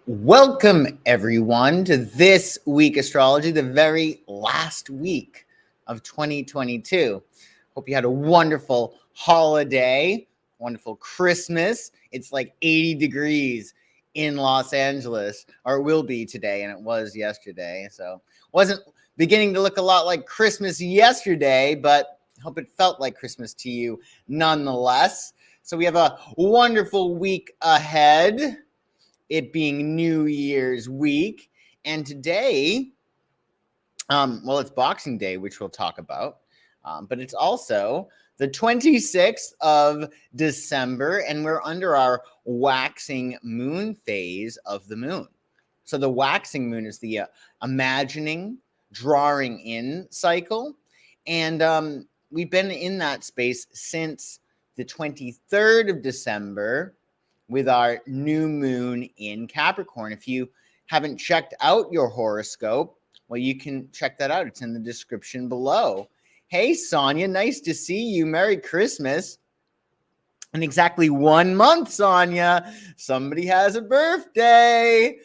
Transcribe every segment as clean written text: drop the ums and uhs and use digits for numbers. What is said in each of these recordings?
Welcome, everyone, to this week astrology, the very last week of 2022. Hope you had a wonderful holiday, wonderful Christmas. It's like 80 degrees in Los Angeles, or it will be today, and it was yesterday. So it wasn't beginning to look a lot like Christmas yesterday, but I hope it felt like Christmas to you nonetheless. So we have a wonderful week ahead, it being New Year's week. And today, it's Boxing Day, which we'll talk about, but it's also the 26th of December, and we're under our waxing moon phase of the moon. So the waxing moon is the imagining, drawing in cycle, and we've been in that space since the 23rd of December, with our new moon in Capricorn. If you haven't checked out your horoscope, well, you can check that out. It's in the description below. Hey, Sonia, nice to see you. Merry Christmas. In exactly 1 month, Sonia, somebody has a birthday.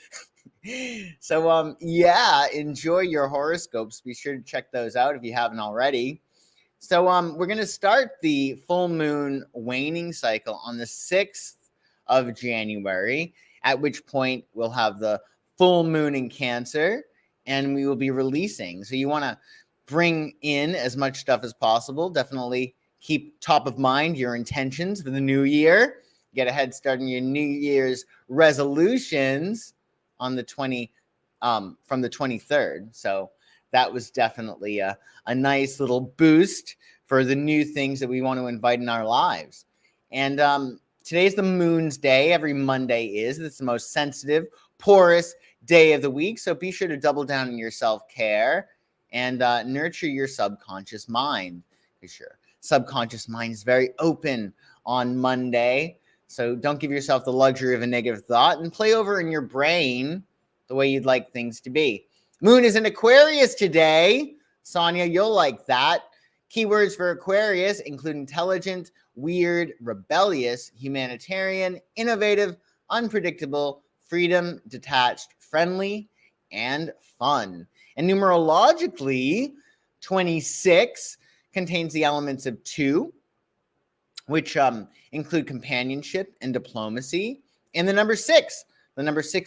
So, enjoy your horoscopes. Be sure to check those out if you haven't already. So, we're going to start the full moon waning cycle on the 6th of January, at which point we'll have the full moon in Cancer and we will be releasing. So you want to bring in as much stuff as possible. Definitely keep top of mind your intentions for the new year. Get a head start on your New Year's resolutions on the from the 23rd. So that was definitely a nice little boost for the new things that we want to invite in our lives. And today's the moon's day. Every Monday is. It's the most sensitive, porous day of the week. So be sure to double down on your self-care and nurture your subconscious mind. Because your subconscious mind is very open on Monday. So don't give yourself the luxury of a negative thought and play over in your brain the way you'd like things to be. Moon is in Aquarius today. Sonia, you'll like that. Keywords for Aquarius include intelligent, weird, rebellious, humanitarian, innovative, unpredictable, freedom, detached, friendly, and fun. And numerologically, 26 contains the elements of 2, which include companionship and diplomacy. And the number 6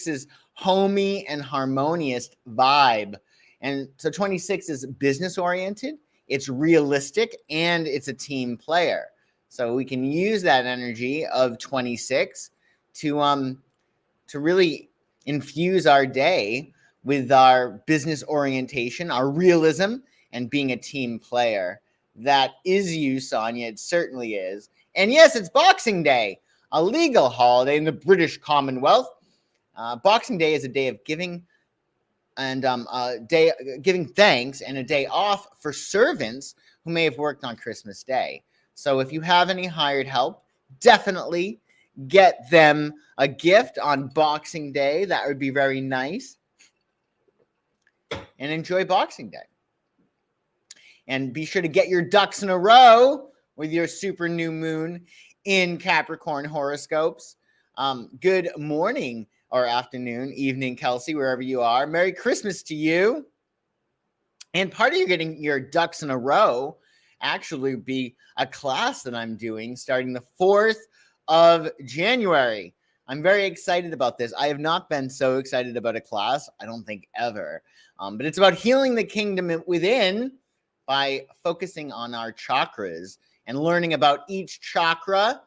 is homey and harmonious vibe. And so 26 is business-oriented, it's realistic, and it's a team player. So we can use that energy of 26 to really infuse our day with our business orientation, our realism, and being a team player. That is you, Sonia. It certainly is. And yes, it's Boxing Day, a legal holiday in the British Commonwealth. Boxing Day is a day of giving and giving thanks, and a day off for servants who may have worked on Christmas Day. So if you have any hired help, definitely get them a gift on Boxing Day. That would be very nice. And enjoy Boxing Day. And be sure to get your ducks in a row with your super new moon in Capricorn horoscopes. Good morning or afternoon, evening, Kelsey, wherever you are. Merry Christmas to you. And part of you getting your ducks in a row actually be a class that I'm doing starting the 4th of January. I'm very excited about this. I have not been so excited about a class, I don't think ever. But it's about healing the kingdom within by focusing on our chakras and learning about each chakra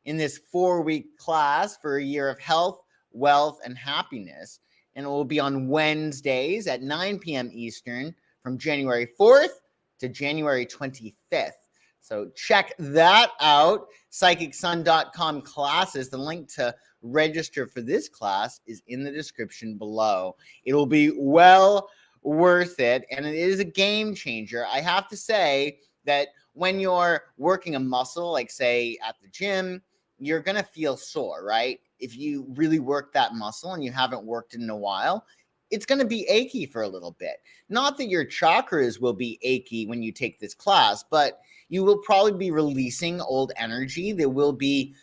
in this 4-week class for a year of health, wealth, and happiness. And it will be on Wednesdays at 9 p.m. Eastern from January 4th to January 25th. So check that out. PsychicSun.com classes. The link to register for this class is in the description below. It will be well worth it, and it is a game changer. I have to say that when you're working a muscle, like say at the gym, you're going to feel sore, right? If you really work that muscle and you haven't worked it in a while, it's going to be achy for a little bit. Not that your chakras will be achy when you take this class, but you will probably be releasing old energy. There will be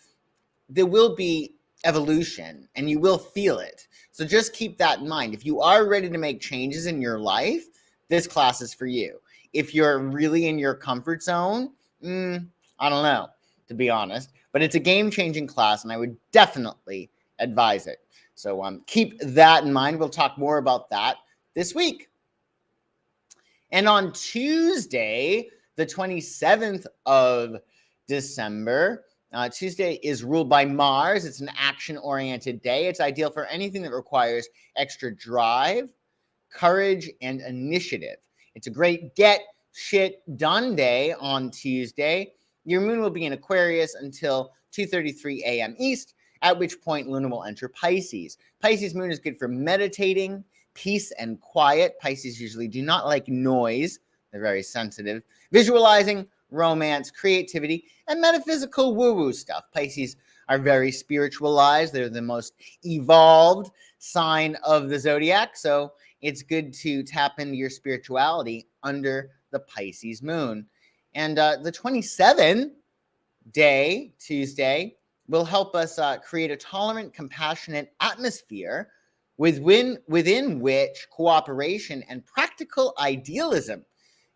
evolution, and you will feel it. So just keep that in mind. If you are ready to make changes in your life, this class is for you. If you're really in your comfort zone, I don't know, to be honest, but it's a game-changing class, and I would definitely advise it. So keep that in mind. We'll talk more about that this week. And on Tuesday, the 27th of December, Tuesday is ruled by Mars. It's an action-oriented day. It's ideal for anything that requires extra drive, courage, and initiative. It's a great get shit done day on Tuesday. Your moon will be in Aquarius until 2:33 a.m. East, at which point Luna will enter Pisces. Pisces moon is good for meditating, peace, and quiet. Pisces usually do not like noise. They're very sensitive. Visualizing, romance, creativity, and metaphysical woo-woo stuff. Pisces are very spiritualized. They're the most evolved sign of the zodiac, so it's good to tap into your spirituality under the Pisces moon. And the 27th day, Tuesday, will help us create a tolerant, compassionate atmosphere within which cooperation and practical idealism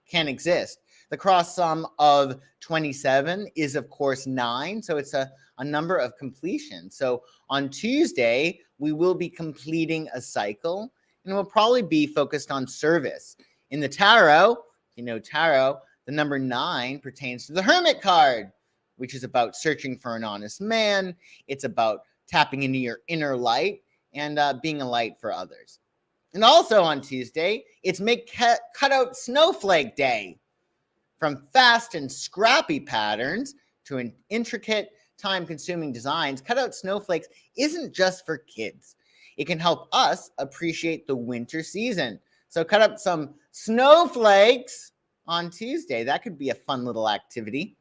can exist. The cross sum of 27 is, of course, 9, so it's a number of completion. So on Tuesday, we will be completing a cycle, and we'll probably be focused on service. In the tarot, tarot, the number 9 pertains to the Hermit card, which is about searching for an honest man. It's about tapping into your inner light and being a light for others. And also on Tuesday, it's Make Cutout Snowflake Day. From fast and scrappy patterns to an intricate, time-consuming designs, cutout snowflakes isn't just for kids. It can help us appreciate the winter season. So cut up some snowflakes on Tuesday. That could be a fun little activity.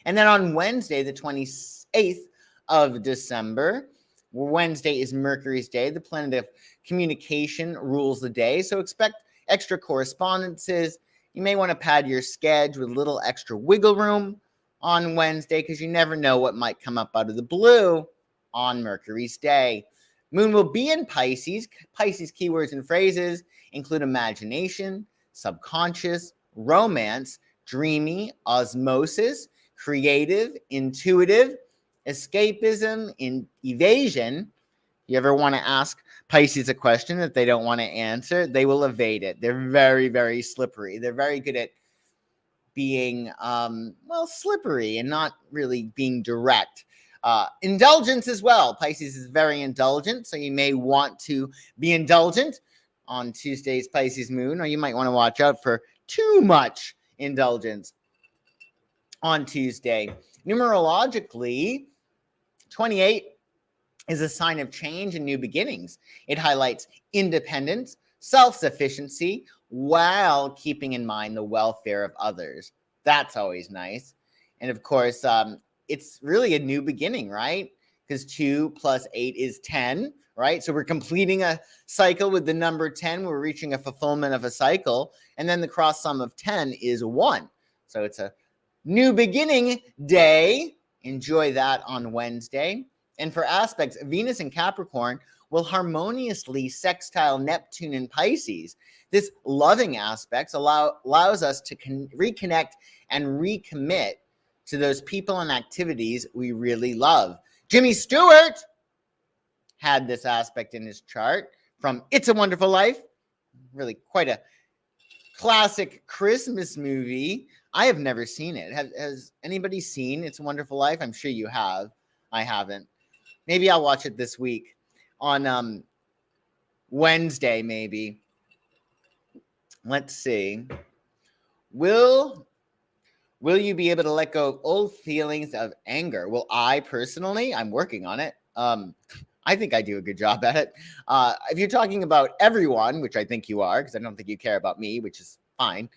And then on Wednesday, the 28th of December, Wednesday is Mercury's day. The planet of communication rules the day, so expect extra correspondences. You may want to pad your schedule with a little extra wiggle room on Wednesday because you never know what might come up out of the blue on Mercury's day. Moon will be in Pisces. Pisces keywords and phrases include imagination, subconscious, romance, dreamy, osmosis, creative, intuitive, escapism, evasion. You ever want to ask Pisces a question that they don't want to answer? They will evade it. They're very, very slippery. They're very good at being, slippery and not really being direct. Indulgence as well. Pisces is very indulgent, so you may want to be indulgent on Tuesday's Pisces moon, or you might want to watch out for too much indulgence on Tuesday. Numerologically, 28 is a sign of change and new beginnings. It highlights independence, self-sufficiency, while keeping in mind the welfare of others. That's always nice. And of course, it's really a new beginning, right? Because 2 plus 8 is 10, right? So we're completing a cycle with the number 10. We're reaching a fulfillment of a cycle. And then the cross sum of 10 is 1. So it's a new beginning day. Enjoy that on Wednesday. And for aspects, Venus and Capricorn will harmoniously sextile Neptune and Pisces. This loving aspects allows us to reconnect and recommit to those people and activities we really love. Jimmy Stewart had this aspect in his chart from It's a Wonderful Life. Really quite a classic Christmas movie. I have never seen it. Has anybody seen It's a Wonderful Life? I'm sure you have. I haven't. Maybe I'll watch it this week on Wednesday, maybe. Let's see. Will you be able to let go of old feelings of anger? Well, I'm working on it. I think I do a good job at it. If you're talking about everyone, which I think you are, because I don't think you care about me, which is fine.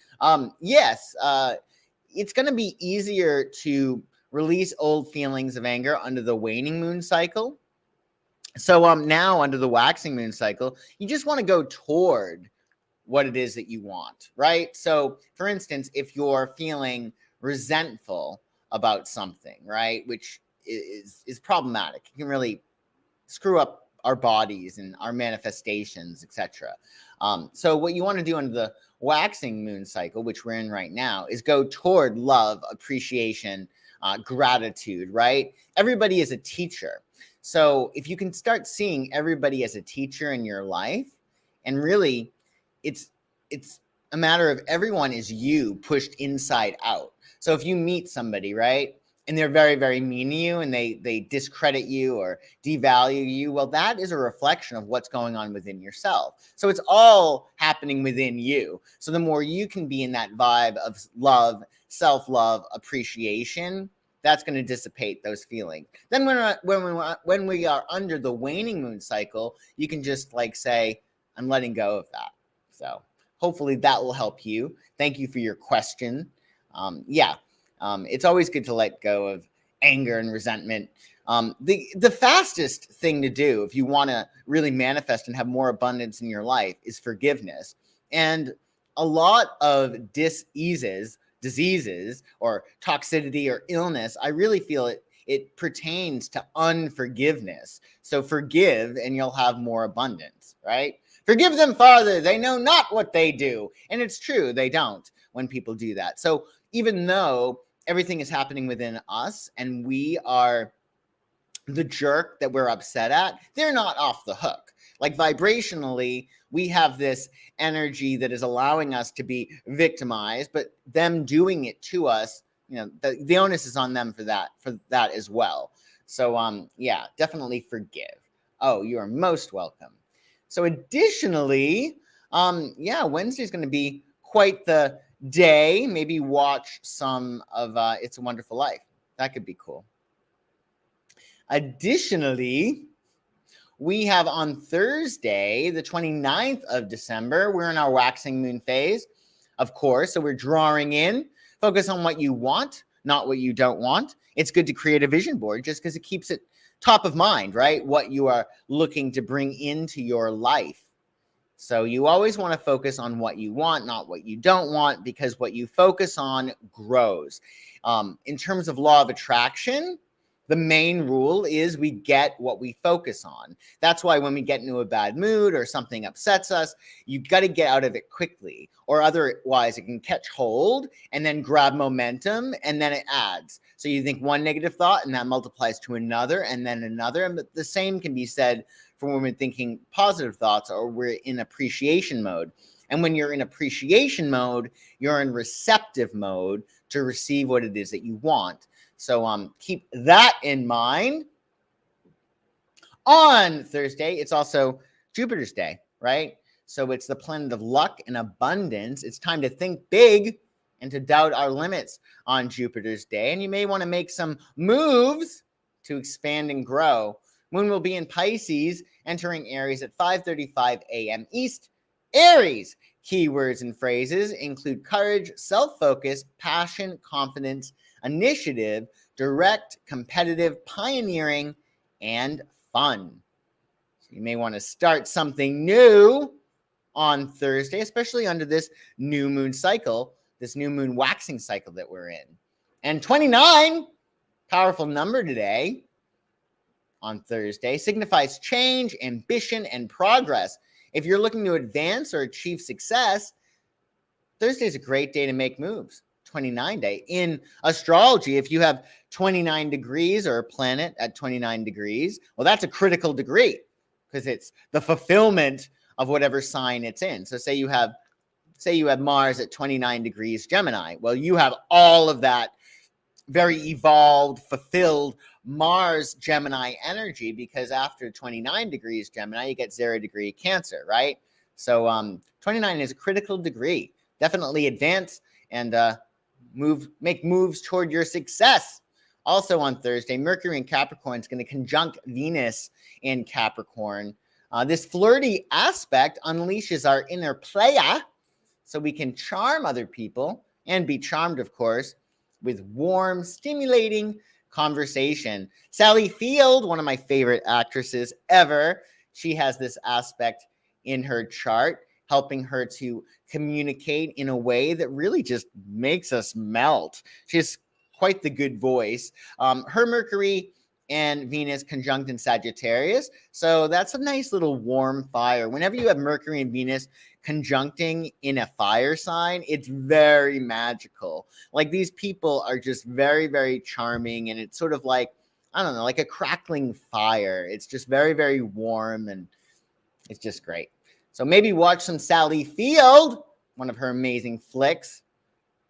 Yes, it's going to be easier to release old feelings of anger under the waning moon cycle. So now under the waxing moon cycle, you just want to go toward what it is that you want, right? So for instance, if you're feeling resentful about something, right, which is problematic. It can really screw up our bodies and our manifestations, etc. So what you want to do under the waxing moon cycle, which we're in right now, is go toward love, appreciation, gratitude, right? Everybody is a teacher. So if you can start seeing everybody as a teacher in your life, and really it's a matter of everyone is you pushed inside out. So if you meet somebody, right, and they're very, very mean to you and they discredit you or devalue you, well, that is a reflection of what's going on within yourself. So it's all happening within you. So the more you can be in that vibe of love, self-love, appreciation, that's going to dissipate those feelings. Then when we are under the waning moon cycle, you can just like say, I'm letting go of that. So hopefully that will help you. Thank you for your question. It's always good to let go of anger and resentment. The fastest thing to do if you want to really manifest and have more abundance in your life is forgiveness. And a lot of diseases or toxicity or illness, I really feel it pertains to unforgiveness. So forgive and you'll have more abundance, right? Forgive them, Father. They know not what they do. And it's true, they don't when people do that. So even though everything is happening within us and we are the jerk that we're upset at, they're not off the hook. Like vibrationally, we have this energy that is allowing us to be victimized, but them doing it to us, the onus is on them for that as well. So definitely forgive. Oh, you are most welcome. So additionally, Wednesday's going to be quite the day. Maybe watch some of It's a Wonderful Life. That could be cool. Additionally, we have on Thursday, the 29th of December, we're in our waxing moon phase, of course. So we're drawing in. Focus on what you want, not what you don't want. It's good to create a vision board just because it keeps it top of mind, right? What you are looking to bring into your life. So you always want to focus on what you want, not what you don't want, because what you focus on grows. In terms of law of attraction, the main rule is we get what we focus on. That's why when we get into a bad mood or something upsets us, you got to get out of it quickly, or otherwise it can catch hold and then grab momentum and then it adds. So you think one negative thought and that multiplies to another and then another. And the same can be said for when we're thinking positive thoughts or we're in appreciation mode. And when you're in appreciation mode, you're in receptive mode to receive what it is that you want. So keep that in mind. On Thursday, it's also Jupiter's day, right? So it's the planet of luck and abundance. It's time to think big and to doubt our limits on Jupiter's day. And you may want to make some moves to expand and grow. Moon will be in Pisces, entering Aries at 5:35 a.m. East. Aries. Keywords and phrases include courage, self-focus, passion, confidence, initiative, direct, competitive, pioneering, and fun. So you may want to start something new on Thursday, especially under this new moon cycle, this new moon waxing cycle that we're in. And 29, powerful number today on Thursday, signifies change, ambition, and progress. If you're looking to advance or achieve success, Thursday is a great day to make moves. 29 day. In astrology, if you have 29 degrees or a planet at 29 degrees, well, that's a critical degree because it's the fulfillment of whatever sign it's in. So say you have Mars at 29 degrees Gemini. Well, you have all of that very evolved, fulfilled Mars Gemini energy, because after 29 degrees Gemini, you get 0 degree Cancer, right? So 29 is a critical degree. Definitely advance and make moves toward your success. Also on Thursday, Mercury in Capricorn is going to conjunct Venus in Capricorn. This flirty aspect unleashes our inner playa so we can charm other people and be charmed, of course, with warm, stimulating conversation. Sally Field, one of my favorite actresses ever, she has this aspect in her chart, helping her to communicate in a way that really just makes us melt. She has quite the good voice. Her Mercury and Venus conjunct in Sagittarius. So that's a nice little warm fire. Whenever you have Mercury and Venus conjuncting in a fire sign, it's very magical. Like these people are just very, very charming. And it's sort of like, I don't know, like a crackling fire. It's just very, very warm and it's just great. So maybe watch some Sally Field, one of her amazing flicks,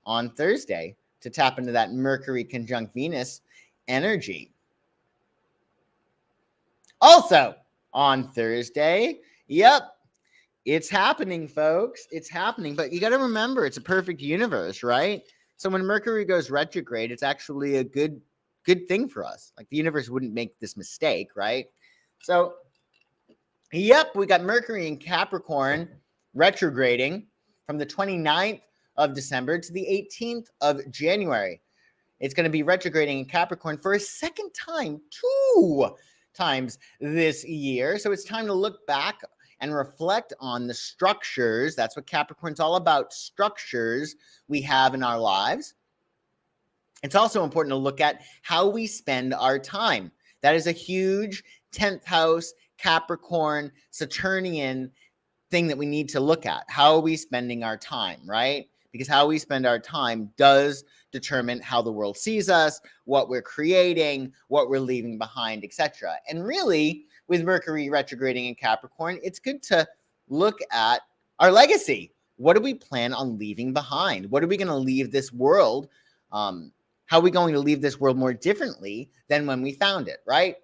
on Thursday to tap into that Mercury conjunct Venus energy. Also on Thursday, yep, it's happening, folks. It's happening. But you got to remember, it's a perfect universe, right? So when Mercury goes retrograde, it's actually a good thing for us. Like the universe wouldn't make this mistake, right? So, yep, we got Mercury in Capricorn retrograding from the 29th of December to the 18th of January. It's going to be retrograding in Capricorn for a second time, 2 times this year. So it's time to look back and reflect on the structures. That's what Capricorn's all about, structures we have in our lives. It's also important to look at how we spend our time. That is a huge 10th house Capricorn Saturnian thing that we need to look at. How are we spending our time, right? Because how we spend our time does determine how the world sees us, what we're creating, what we're leaving behind, etc. And really, with Mercury retrograding in Capricorn, it's good to look at our legacy. What do we plan on leaving behind? What are we going to leave this world? How are we going to leave this world more differently than when we found it, right?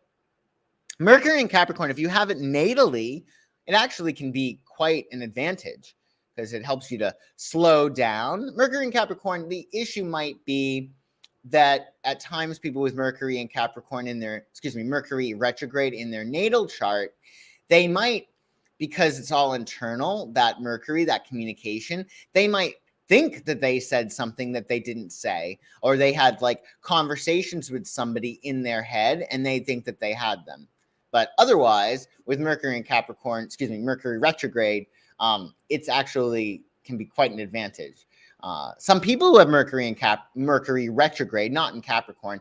Mercury in Capricorn, if you have it natally, it actually can be quite an advantage because it helps you to slow down. Mercury in Capricorn, the issue might be that at times people with Mercury in Capricorn Mercury retrograde in their natal chart, they might, because it's all internal, that Mercury, that communication, they might think that they said something that they didn't say, or they had like conversations with somebody in their head and they think that they had them. But otherwise, with Mercury in Capricorn, Mercury retrograde, it's actually can be quite an advantage. Some people who have Mercury retrograde, not in Capricorn.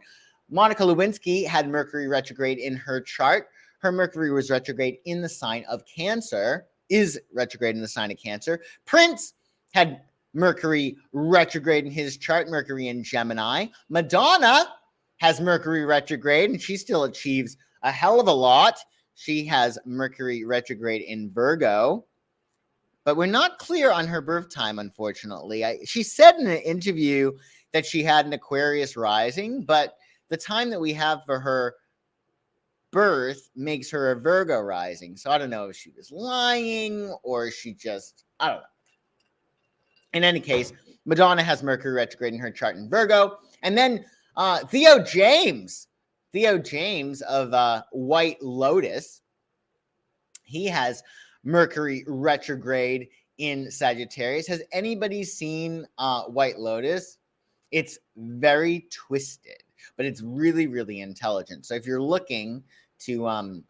Monica Lewinsky had Mercury retrograde in her chart. Her Mercury was retrograde in the sign of Cancer, is retrograde in the sign of Cancer. Prince had Mercury retrograde in his chart, Mercury in Gemini. Madonna has Mercury retrograde, and she still achieves a hell of a lot. She has Mercury retrograde in Virgo. But we're not clear on her birth time, unfortunately. She said in an interview that she had an Aquarius rising, but the time that we have for her birth makes her a Virgo rising. So I don't know if she was lying or she just, I don't know. In any case, Madonna has Mercury retrograde in her chart in Virgo. And then Theo James of White Lotus, he has Mercury retrograde in Sagittarius. Has anybody seen White Lotus? It's very twisted, but it's really, really intelligent. So if you're looking to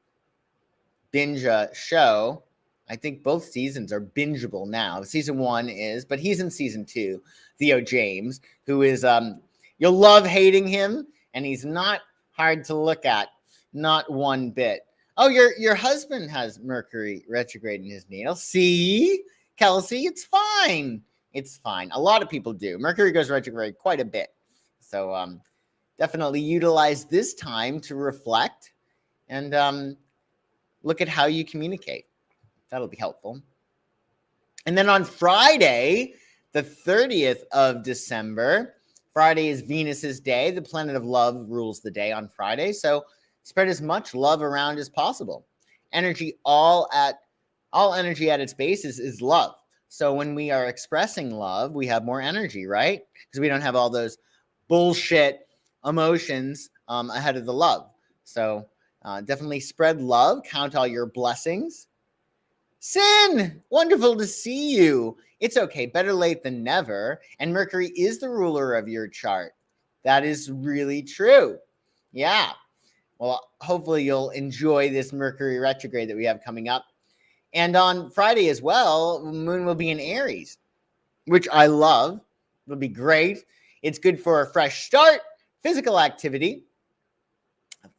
binge a show, I think both seasons are bingeable now. Season 1 is, but he's in season 2, Theo James, who is, you'll love hating him, and he's not hard to look at, not one bit. Oh, your husband has Mercury retrograde in his natal. See, Kelsey, it's fine. It's fine. A lot of people do. Mercury goes retrograde quite a bit. So definitely utilize this time to reflect and look at how you communicate. That'll be helpful. And then on Friday, the 30th of December, Friday is Venus's day. The planet of love rules the day on Friday. So spread as much love around as possible. All energy at its base is love. So when we are expressing love, we have more energy, right? Because we don't have all those bullshit emotions ahead of the love. So definitely spread love. Count all your blessings. Sin, wonderful to see you. It's okay, better late than never. And Mercury is the ruler of your chart. That is really true. Yeah. Well, hopefully you'll enjoy this Mercury retrograde that we have coming up. And on Friday as well, Moon will be in Aries, which I love. It'll be great. It's good for a fresh start, physical activity.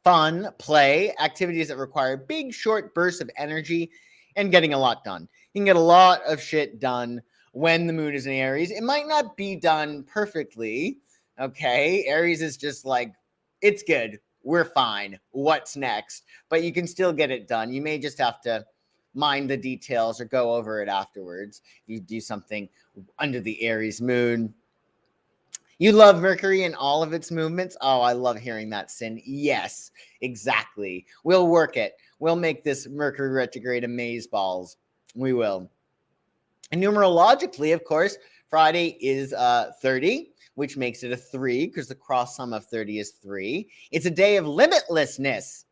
fun, play, activities that require big, short bursts of energy, and getting a lot done. You can get a lot of shit done when the moon is in Aries. It might not be done perfectly, okay? Aries is just like, it's good. We're fine. What's next? But you can still get it done. You may just have to mind the details or go over it afterwards. You do something under the Aries moon. You love Mercury and all of its movements? Oh, I love hearing that, Sin. Yes, exactly. We'll work it. We'll make this Mercury retrograde amazeballs. We will. And numerologically, of course, Friday is 30, which makes it a 3 because the cross sum of 30 is 3. It's a day of limitlessness.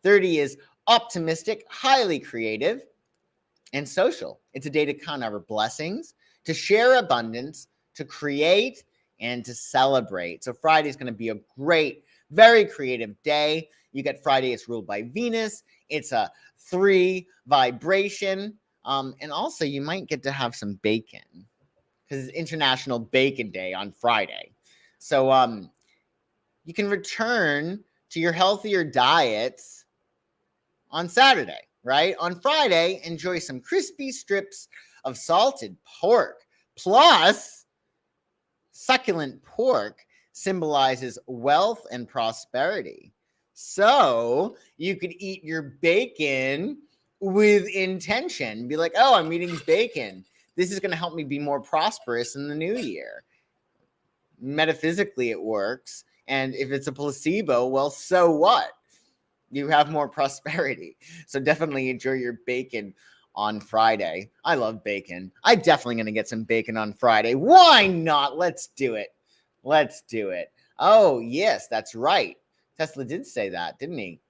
30 is optimistic, highly creative, and social. It's a day to count our blessings, to share abundance, to create, and to celebrate. So Friday is going to be a great, very creative day. You get Friday, it's ruled by Venus. It's a 3 vibration. And also you might get to have some bacon because it's International Bacon Day on Friday. So you can return to your healthier diets on Saturday, right? On Friday, enjoy some crispy strips of salted pork. Plus, succulent pork symbolizes wealth and prosperity. So you could eat your bacon with intention. Be like, oh, I'm eating bacon. This is going to help me be more prosperous in the new year. Metaphysically, it works. And if it's a placebo, well, so what? You have more prosperity. So definitely enjoy your bacon on Friday. I love bacon. I'm definitely going to get some bacon on Friday. Why not? Let's do it. Let's do it. Oh, yes, that's right. Tesla did say that, didn't he?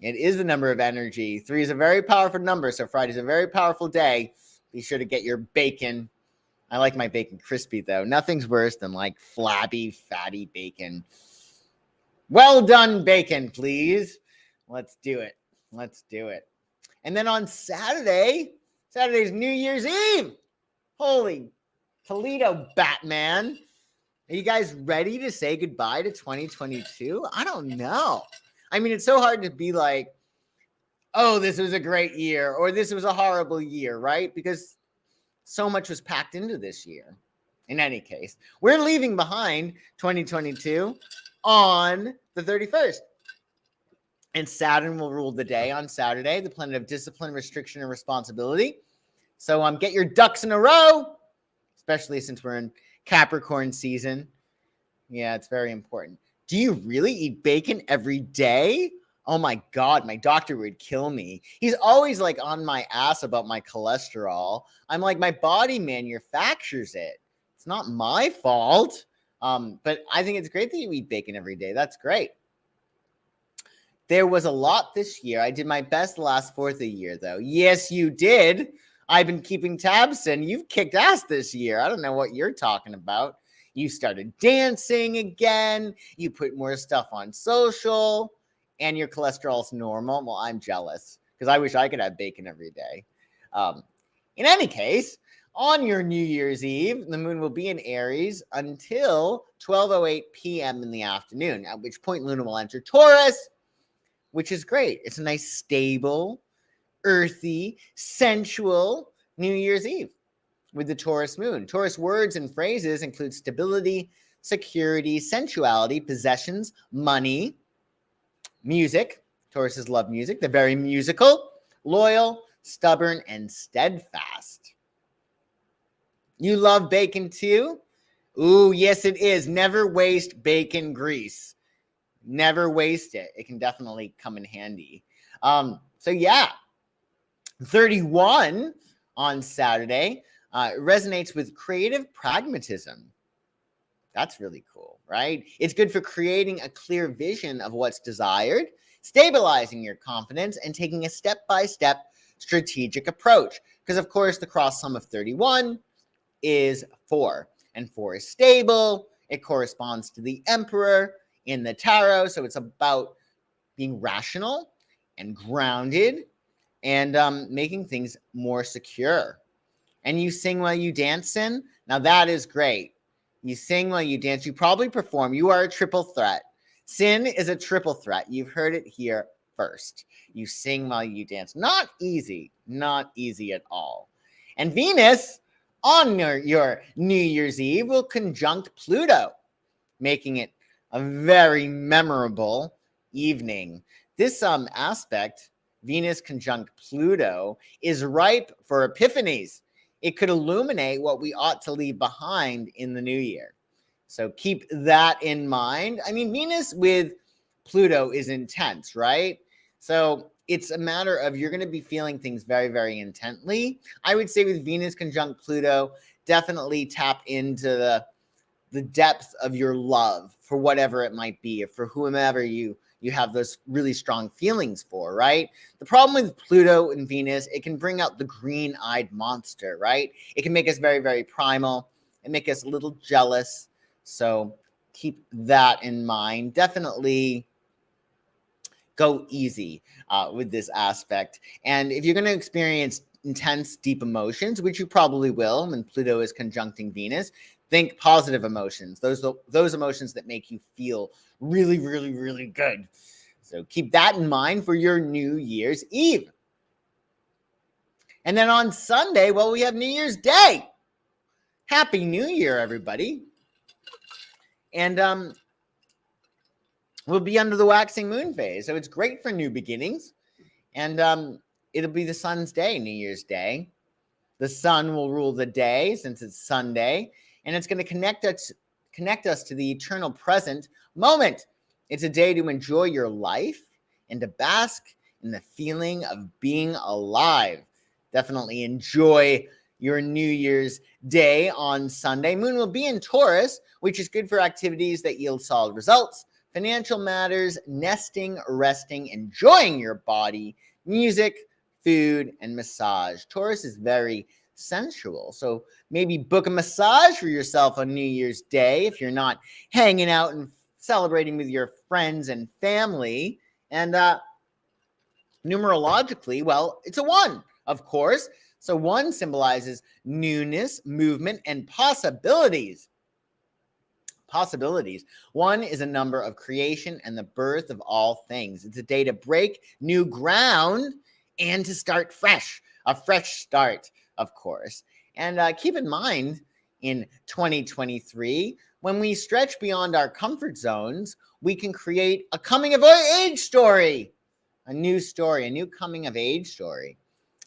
It is the number of energy. 3 is a very powerful number, so Friday's a very powerful day. Be sure to get your bacon. I like my bacon crispy, though. Nothing's worse than like flabby, fatty bacon. Well done, bacon, please. Let's do it. Let's do it. And then on Saturday's New Year's Eve. Holy Toledo, Batman. Are you guys ready to say goodbye to 2022? I don't know. I mean, it's so hard to be like, oh, this was a great year or this was a horrible year, right? Because so much was packed into this year. In any case, we're leaving behind 2022 on the 31st. And Saturn will rule the day on Saturday, the planet of discipline, restriction, and responsibility. So get your ducks in a row, especially since we're in Capricorn season. Yeah, it's very important. Do you really eat bacon every day? Oh my God, my doctor would kill me. He's always like on my ass about my cholesterol. I'm like, my body manufactures it. It's not my fault. But I think it's great that you eat bacon every day. That's great. There was a lot this year. I did my best the last 4th of the year, though. Yes, you did. I've been keeping tabs, and you've kicked ass this year. I don't know what you're talking about. You started dancing again. You put more stuff on social, and your cholesterol's normal. Well, I'm jealous because I wish I could have bacon every day. In any case, on your New Year's Eve, the moon will be in Aries until 12:08 p.m. in the afternoon, at which point Luna will enter Taurus, which is great. It's a nice, stable, earthy, sensual New Year's Eve with the Taurus moon. Taurus words and phrases include stability, security, sensuality, possessions, money, music. Tauruses love music. They're very musical, loyal, stubborn, and steadfast. You love bacon too? Ooh, yes, it is. Never waste bacon grease. Never waste it. It can definitely come in handy. So yeah, 31 on Saturday resonates with creative pragmatism. That's really cool, right? It's good for creating a clear vision of what's desired, stabilizing your confidence, and taking a step-by-step strategic approach. Because, of course, the cross sum of 31 is 4, and 4 is stable. It corresponds to the emperor in the tarot, so it's about being rational and grounded and making things more secure. And you sing while you dance, Sin? Now that is great. You sing while you dance. You probably perform. You are a triple threat. Sin is a triple threat. You've heard it here first. You sing while you dance. Not easy at all. And Venus on your New Year's Eve will conjunct Pluto, making it a very memorable evening. This aspect, Venus conjunct Pluto, is ripe for epiphanies. It could illuminate what we ought to leave behind in the new year. So keep that in mind. I mean, Venus with Pluto is intense, right? So it's a matter of you're going to be feeling things very, very intently. I would say with Venus conjunct Pluto, definitely tap into the depth of your love for whatever it might be, or for whomever you have those really strong feelings for, right? The problem with Pluto and Venus, it can bring out the green-eyed monster, right? It can make us very, very primal and make us a little jealous. So keep that in mind. Definitely go easy with this aspect. And if you're going to experience intense, deep emotions, which you probably will when Pluto is conjuncting Venus, think positive emotions, those emotions that make you feel really, really, really good. So keep that in mind for your New Year's Eve. And then on Sunday, well, we have New Year's Day. Happy New Year, everybody. And we'll be under the waxing moon phase. So it's great for new beginnings. And it'll be the sun's day, New Year's Day. The sun will rule the day since it's Sunday. And it's going to connect us to the eternal present moment. It's a day to enjoy your life and to bask in the feeling of being alive. Definitely enjoy your New Year's Day on Sunday. Moon will be in Taurus, which is good for activities that yield solid results, financial matters, nesting, resting, enjoying your body, music, food, and massage. Taurus is very sensual. So maybe book a massage for yourself on New Year's Day if you're not hanging out and celebrating with your friends and family. And numerologically, well, it's a 1, of course. So 1 symbolizes newness, movement, and possibilities. Possibilities. 1 is a number of creation and the birth of all things. It's a day to break new ground and to start fresh, a fresh start, of course. And keep in mind, in 2023, when we stretch beyond our comfort zones, we can create a coming of age story, a new coming of age story.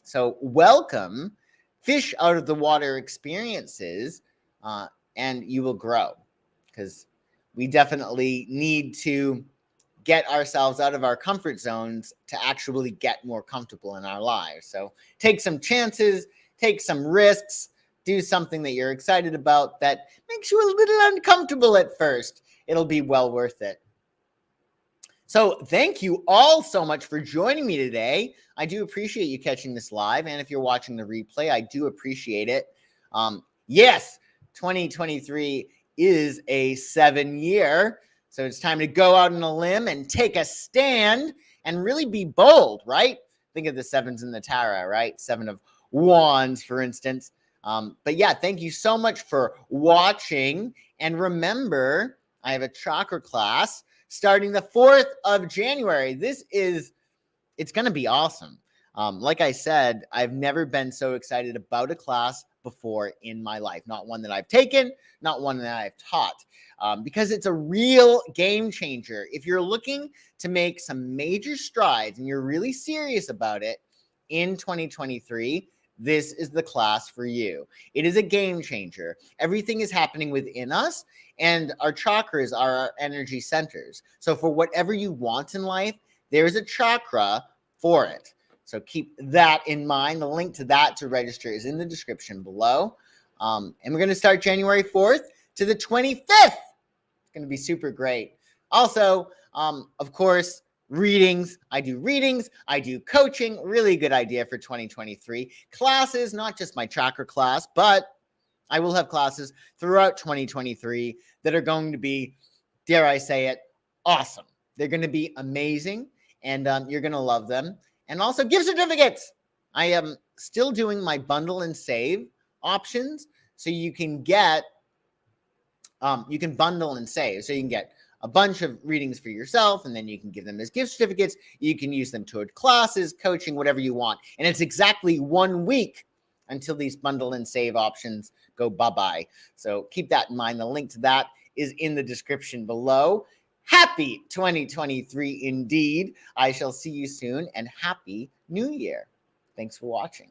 So welcome, fish out of the water experiences, and you will grow, because we definitely need to get ourselves out of our comfort zones to actually get more comfortable in our lives. So take some chances, take some risks, do something that you're excited about that makes you a little uncomfortable at first. It'll be well worth it. So thank you all so much for joining me today. I do appreciate you catching this live. And if you're watching the replay, I do appreciate it. Yes, 2023 is a 7-year. So it's time to go out on a limb and take a stand and really be bold, right? Think of the 7s in the tarot, right? 7 of Wands, for instance. But yeah, thank you so much for watching. And remember, I have a chakra class starting the 4th of January. It's going to be awesome. Like I said, I've never been so excited about a class before in my life. Not one that I've taken, not one that I've taught, because it's a real game changer. If you're looking to make some major strides and you're really serious about it in 2023, this is the class for you. It is a game changer. Everything is happening within us, and our chakras are our energy centers. So for whatever you want in life, there's a chakra for it. So keep that in mind. The link to that to register is in the description below. And we're going to start January 4th to the 25th. It's going to be super great. Also, of course, readings. I do coaching. Really good idea for 2023. Classes, not just my chakra class, but I will have classes throughout 2023 that are going to be, dare I say it, awesome. They're going to be amazing, and you're going to love them. And also gift certificates. I am still doing my bundle and save options, so you can get, you can bundle and save. So you can get a bunch of readings for yourself, and then you can give them as gift certificates. You can use them toward classes, coaching, whatever you want. And it's exactly 1 week until these bundle and save options go bye-bye. So keep that in mind. The link to that is in the description below. Happy 2023 indeed. I shall see you soon, and Happy New Year. Thanks for watching.